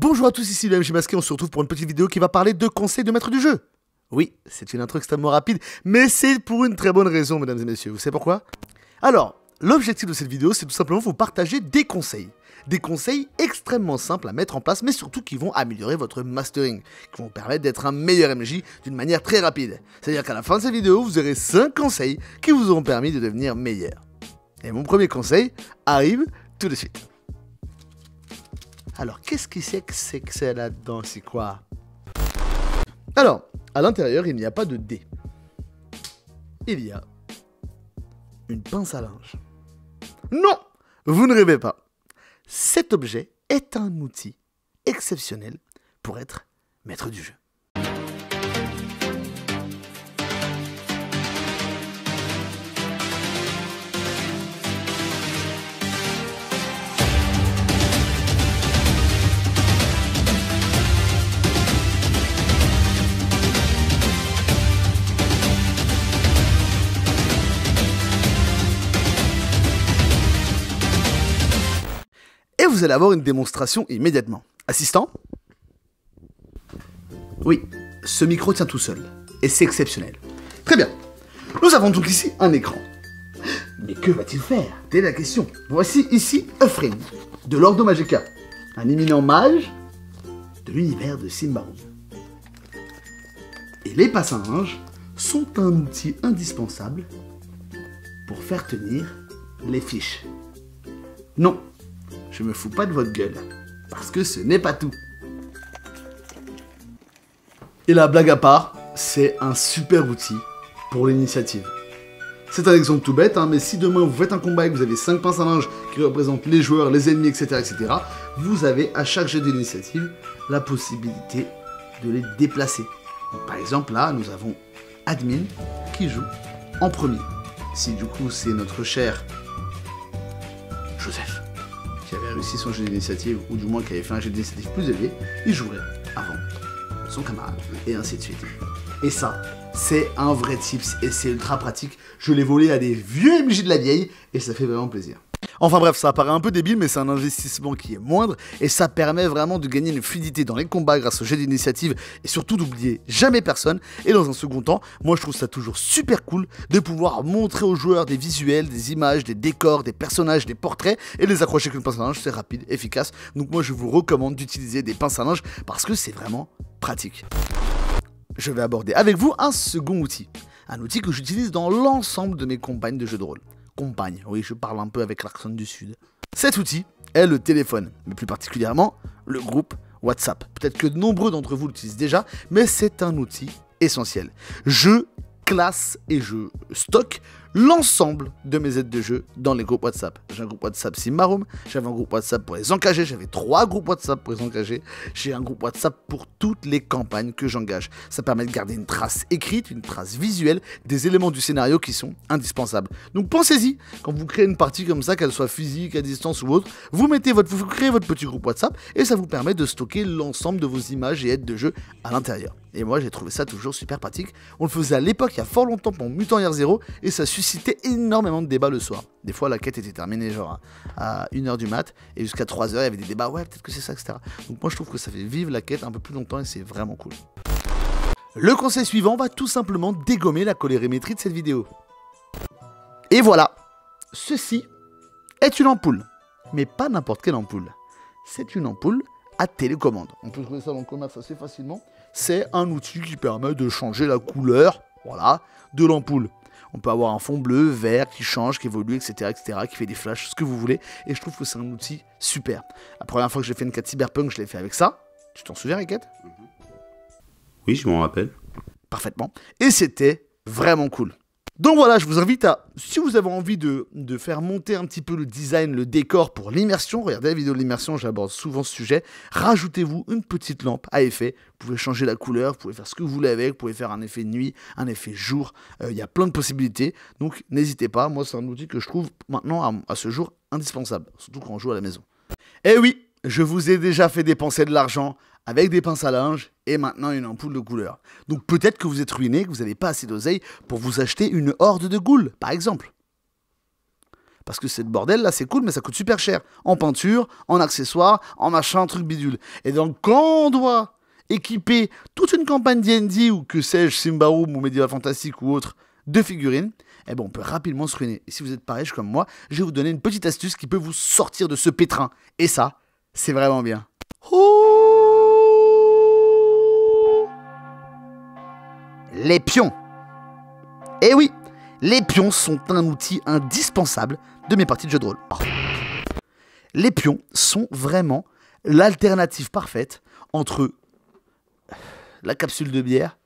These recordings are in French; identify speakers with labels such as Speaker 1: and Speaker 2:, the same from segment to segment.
Speaker 1: Bonjour à tous, ici le MJ Masqué, on se retrouve pour une petite vidéo qui va parler de conseils de maître du jeu. Oui, c'est une intro extrêmement rapide, mais c'est pour une très bonne raison, mesdames et messieurs. Vous savez pourquoi? Alors, l'objectif de cette vidéo, c'est tout simplement vous partager des conseils. Des conseils extrêmement simples à mettre en place, mais surtout qui vont améliorer votre mastering, qui vont vous permettre d'être un meilleur MJ d'une manière très rapide. C'est-à-dire qu'à la fin de cette vidéo, vous aurez 5 conseils qui vous auront permis de devenir meilleur. Et mon premier conseil arrive tout de suite. Alors, qu'est-ce que c'est là-dedans? C'est quoi? Alors, à l'intérieur, il n'y a pas de dé. Il y a une pince à linge. Non, vous ne rêvez pas. Cet objet est un outil exceptionnel pour être maître du jeu. Et vous allez avoir une démonstration immédiatement. Assistant? Oui, ce micro tient tout seul. Et c'est exceptionnel. Très bien. Nous avons donc ici un écran. Mais que va-t-il faire? Telle est la question. Voici ici Ufring, de l'Ordo Magica, un éminent mage de l'univers de Symbaroum. Et les pinces à linge sont un outil indispensable pour faire tenir les fiches. Non, je me fous pas de votre gueule, parce que ce n'est pas tout. Et la blague à part, c'est un super outil pour l'initiative. C'est un exemple tout bête, mais si demain vous faites un combat et que vous avez 5 pinces à linge qui représentent les joueurs, les ennemis, etc., vous avez à chaque jet d'initiative la possibilité de les déplacer. Donc, par exemple, là, nous avons Admin qui joue en premier. Si du coup c'est notre cher Joseph qui avait réussi son jet d'initiative, ou du moins qui avait fait un jet d'initiative plus élevé, il jouerait avant son camarade, et ainsi de suite. Et ça, c'est un vrai tips, et c'est ultra pratique. Je l'ai volé à des vieux MJ de la vieille, et ça fait vraiment plaisir. Enfin bref, ça paraît un peu débile, mais c'est un investissement qui est moindre, et ça permet vraiment de gagner une fluidité dans les combats grâce au jet d'initiative, et surtout d'oublier jamais personne. Et dans un second temps, moi je trouve ça toujours super cool de pouvoir montrer aux joueurs des visuels, des images, des décors, des personnages, des portraits, et les accrocher avec une pince à linge, c'est rapide, efficace. Donc moi je vous recommande d'utiliser des pinces à linge, parce que c'est vraiment pratique. Je vais aborder avec vous un second outil. Un outil que j'utilise dans l'ensemble de mes campagnes de jeux de rôle. Compagne, oui, je parle un peu avec l'accent du Sud. Cet outil est le téléphone, mais plus particulièrement le groupe WhatsApp. Peut-être que de nombreux d'entre vous l'utilisent déjà, mais c'est un outil essentiel. Je classe et je stocke l'ensemble de mes aides de jeu dans les groupes WhatsApp. J'ai un groupe WhatsApp Symbaroum, j'avais un groupe WhatsApp pour les engagés, j'avais 3 groupes WhatsApp pour les engagés, j'ai un groupe WhatsApp pour toutes les campagnes que j'engage. Ça permet de garder une trace écrite, une trace visuelle des éléments du scénario qui sont indispensables. Donc pensez-y, quand vous créez une partie comme ça, qu'elle soit physique, à distance ou autre, vous créez votre petit groupe WhatsApp et ça vous permet de stocker l'ensemble de vos images et aides de jeu à l'intérieur. Et moi j'ai trouvé ça toujours super pratique. On le faisait à l'époque il y a fort longtemps pour Mutant Year Zero et ça suscitait énormément de débats le soir. Des fois la quête était terminée genre à 1h du mat et jusqu'à 3h il y avait des débats, ouais peut-être que c'est ça, etc. Donc moi je trouve que ça fait vivre la quête un peu plus longtemps et c'est vraiment cool. Le conseil suivant va tout simplement dégommer la colorimétrie de cette vidéo. Et voilà, ceci est une ampoule, mais pas n'importe quelle ampoule. C'est une ampoule à télécommande. On peut trouver ça dans le commerce assez facilement. C'est un outil qui permet de changer la couleur, voilà, de l'ampoule. On peut avoir un fond bleu, vert, qui change, qui évolue, etc., qui fait des flashs, ce que vous voulez. Et je trouve que c'est un outil super. La première fois que j'ai fait une quête cyberpunk, je l'ai fait avec ça. Tu t'en souviens, Riquette?
Speaker 2: Oui, je m'en rappelle.
Speaker 1: Parfaitement. Et c'était vraiment cool. Donc voilà, je vous invite à, si vous avez envie de faire monter un petit peu le design, le décor pour l'immersion, regardez la vidéo de l'immersion, j'aborde souvent ce sujet, rajoutez-vous une petite lampe à effet, vous pouvez changer la couleur, vous pouvez faire ce que vous voulez avec, vous pouvez faire un effet nuit, un effet jour, il y a plein de possibilités, donc n'hésitez pas, moi c'est un outil que je trouve maintenant à ce jour indispensable, surtout quand on joue à la maison. Et oui, je vous ai déjà fait dépenser de l'argent avec des pinces à linge et maintenant une ampoule de couleur. Donc peut-être que vous êtes ruiné, que vous n'avez pas assez d'oseille pour vous acheter une horde de ghouls, par exemple. Parce que cette bordel là, c'est cool, mais ça coûte super cher. En peinture, en accessoires, en machin, truc bidule. Et donc, quand on doit équiper toute une campagne D&D ou que sais-je, Symbaroum ou Medieval Fantastic ou autre, de figurines, eh ben on peut rapidement se ruiner. Et si vous êtes pareil comme moi, je vais vous donner une petite astuce qui peut vous sortir de ce pétrin. Et ça, c'est vraiment bien. Les pions. Eh oui, les pions sont un outil indispensable de mes parties de jeux de rôle. Les pions sont vraiment l'alternative parfaite entre la capsule de bière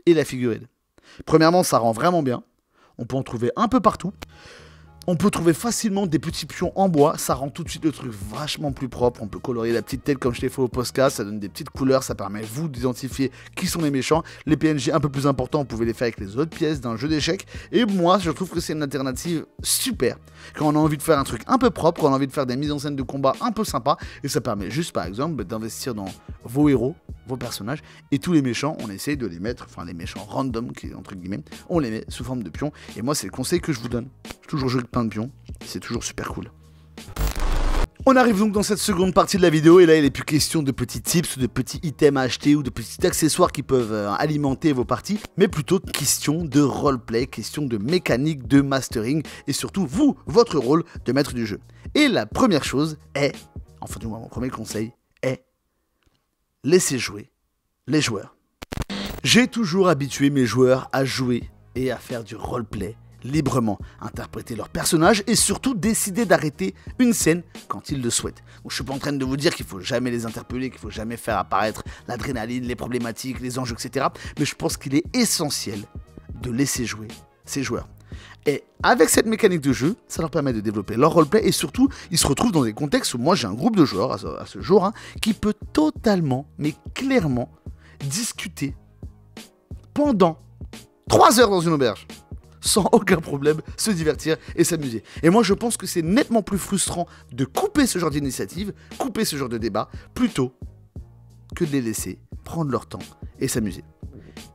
Speaker 1: et la figurine. Premièrement, ça rend vraiment bien. On peut en trouver un peu partout. On peut trouver facilement des petits pions en bois. Ça rend tout de suite le truc vachement plus propre. On peut colorier la petite tête comme je l'ai fait au podcast. Ça donne des petites couleurs. Ça permet vous d'identifier qui sont les méchants. Les PNJ un peu plus importants, vous pouvez les faire avec les autres pièces d'un jeu d'échecs. Et moi, je trouve que c'est une alternative super. Quand on a envie de faire un truc un peu propre, quand on a envie de faire des mises en scène de combat un peu sympas. Et ça permet juste, par exemple, d'investir dans vos héros, vos personnages. Et tous les méchants, on essaye de les mettre, enfin les méchants random, entre guillemets, on les met sous forme de pions. Et moi, c'est le conseil que je vous donne. Toujours jouer avec plein de pions, c'est toujours super cool. On arrive donc dans cette seconde partie de la vidéo et là il n'est plus question de petits tips, de petits items à acheter ou de petits accessoires qui peuvent alimenter vos parties, mais plutôt question de roleplay, question de mécanique, de mastering et surtout vous, votre rôle de maître du jeu. Et la première chose est, enfin du moins mon premier conseil est, laissez jouer les joueurs. J'ai toujours habitué mes joueurs à jouer et à faire du roleplay librement, interpréter leur personnage et surtout décider d'arrêter une scène quand ils le souhaitent. Donc, je suis pas en train de vous dire qu'il faut jamais les interpeller, qu'il faut jamais faire apparaître l'adrénaline, les problématiques, les enjeux, etc. Mais je pense qu'il est essentiel de laisser jouer ces joueurs. Et avec cette mécanique de jeu, ça leur permet de développer leur roleplay et surtout, ils se retrouvent dans des contextes où moi j'ai un groupe de joueurs à ce jour qui peut totalement, mais clairement, discuter pendant 3 heures dans une auberge. Sans aucun problème, se divertir et s'amuser. Et moi je pense que c'est nettement plus frustrant de couper ce genre d'initiative, couper ce genre de débat, plutôt que de les laisser prendre leur temps et s'amuser.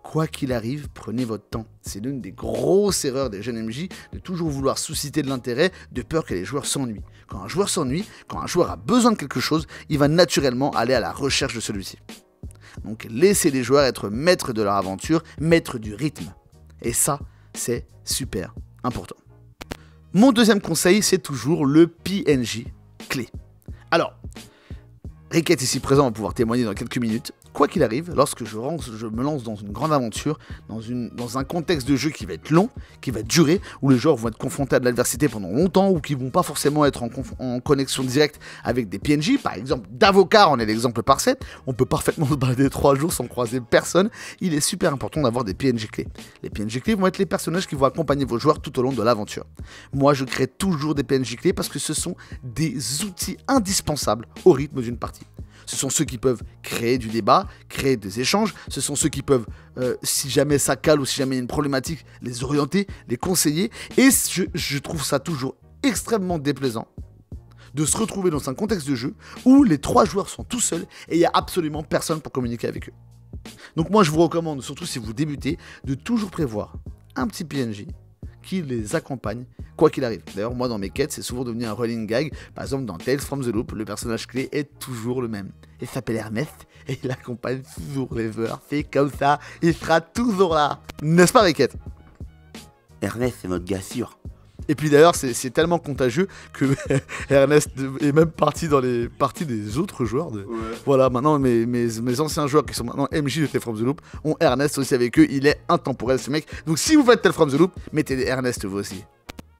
Speaker 1: Quoi qu'il arrive, prenez votre temps. C'est l'une des grosses erreurs des jeunes MJ de toujours vouloir susciter de l'intérêt de peur que les joueurs s'ennuient. Quand un joueur s'ennuie, quand un joueur a besoin de quelque chose, il va naturellement aller à la recherche de celui-ci. Donc laissez les joueurs être maîtres de leur aventure, maîtres du rythme. Et ça, c'est super important. Mon deuxième conseil, c'est toujours le PNJ clé. Alors, Riquette ici présent va pouvoir témoigner dans quelques minutes. Quoi qu'il arrive, lorsque je me lance dans une grande aventure, dans un contexte de jeu qui va être long, qui va durer, où les joueurs vont être confrontés à de l'adversité pendant longtemps, ou qui vont pas forcément être en connexion directe avec des PNJ, par exemple d'avocats, on est l'exemple parfait, on peut parfaitement se balader 3 jours sans croiser personne, il est super important d'avoir des PNJ clés. Les PNJ clés vont être les personnages qui vont accompagner vos joueurs tout au long de l'aventure. Moi, je crée toujours des PNJ clés parce que ce sont des outils indispensables au rythme d'une partie. Ce sont ceux qui peuvent créer du débat, créer des échanges. Ce sont ceux qui peuvent, si jamais ça cale ou si jamais il y a une problématique, les orienter, les conseiller. Et je trouve ça toujours extrêmement déplaisant de se retrouver dans un contexte de jeu où les 3 joueurs sont tout seuls et il n'y a absolument personne pour communiquer avec eux. Donc moi, je vous recommande, surtout si vous débutez, de toujours prévoir un petit PNJ qui les accompagne, quoi qu'il arrive. D'ailleurs, moi, dans mes quêtes, c'est souvent devenu un running gag. Par exemple, dans Tales from the Loop, le personnage clé est toujours le même. Il s'appelle Ernest et il accompagne toujours les joueurs. C'est comme ça, il sera toujours là. N'est-ce pas, Riquette?
Speaker 2: Ernest, c'est notre gars sûr.
Speaker 1: Et puis d'ailleurs, c'est tellement contagieux que Ernest est même parti dans les parties des autres joueurs. Ouais. Voilà, maintenant mes anciens joueurs qui sont maintenant MJ de Tales from the Loop ont Ernest aussi avec eux. Il est intemporel ce mec. Donc si vous faites Tales from the Loop, mettez Ernest vous aussi.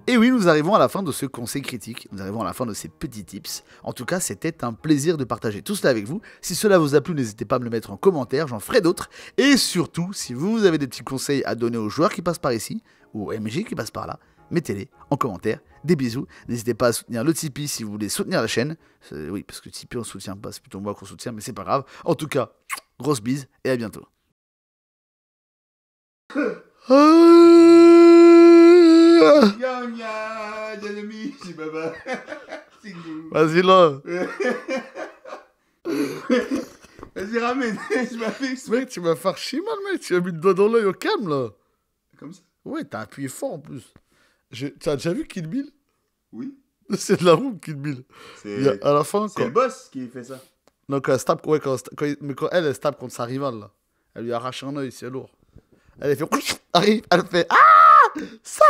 Speaker 1: Et oui, nous arrivons à la fin de ce conseil critique, nous arrivons à la fin de ces petits tips. En tout cas, c'était un plaisir de partager tout cela avec vous. Si cela vous a plu, n'hésitez pas à me le mettre en commentaire, j'en ferai d'autres. Et surtout, si vous avez des petits conseils à donner aux joueurs qui passent par ici, ou aux MJ qui passent par là, mettez-les en commentaire. Des bisous. N'hésitez pas à soutenir le Tipeee si vous voulez soutenir la chaîne. Oui, parce que Tipeee on soutient pas, c'est plutôt moi qu'on soutient, mais c'est pas grave. En tout cas, grosse bise et à bientôt. Vas-y là.
Speaker 3: Vas-y, ramène. Je m'affiche.
Speaker 1: Mec, tu m'as fait chier mal, mec. Tu as mis le doigt dans l'œil au calme là.
Speaker 3: Comme ça.
Speaker 1: Ouais, t'as appuyé fort en plus. T'as déjà vu Kill Bill?
Speaker 3: Oui.
Speaker 1: C'est de l'amour, Kill Bill. À la fin,
Speaker 3: C'est
Speaker 1: quand...
Speaker 3: le boss qui fait ça.
Speaker 1: Non, quand elle se tape, ouais, mais quand elle se tape contre sa rivale, là, elle lui arrache un œil, c'est lourd. Elle fait... Arrive, elle fait... Ah ça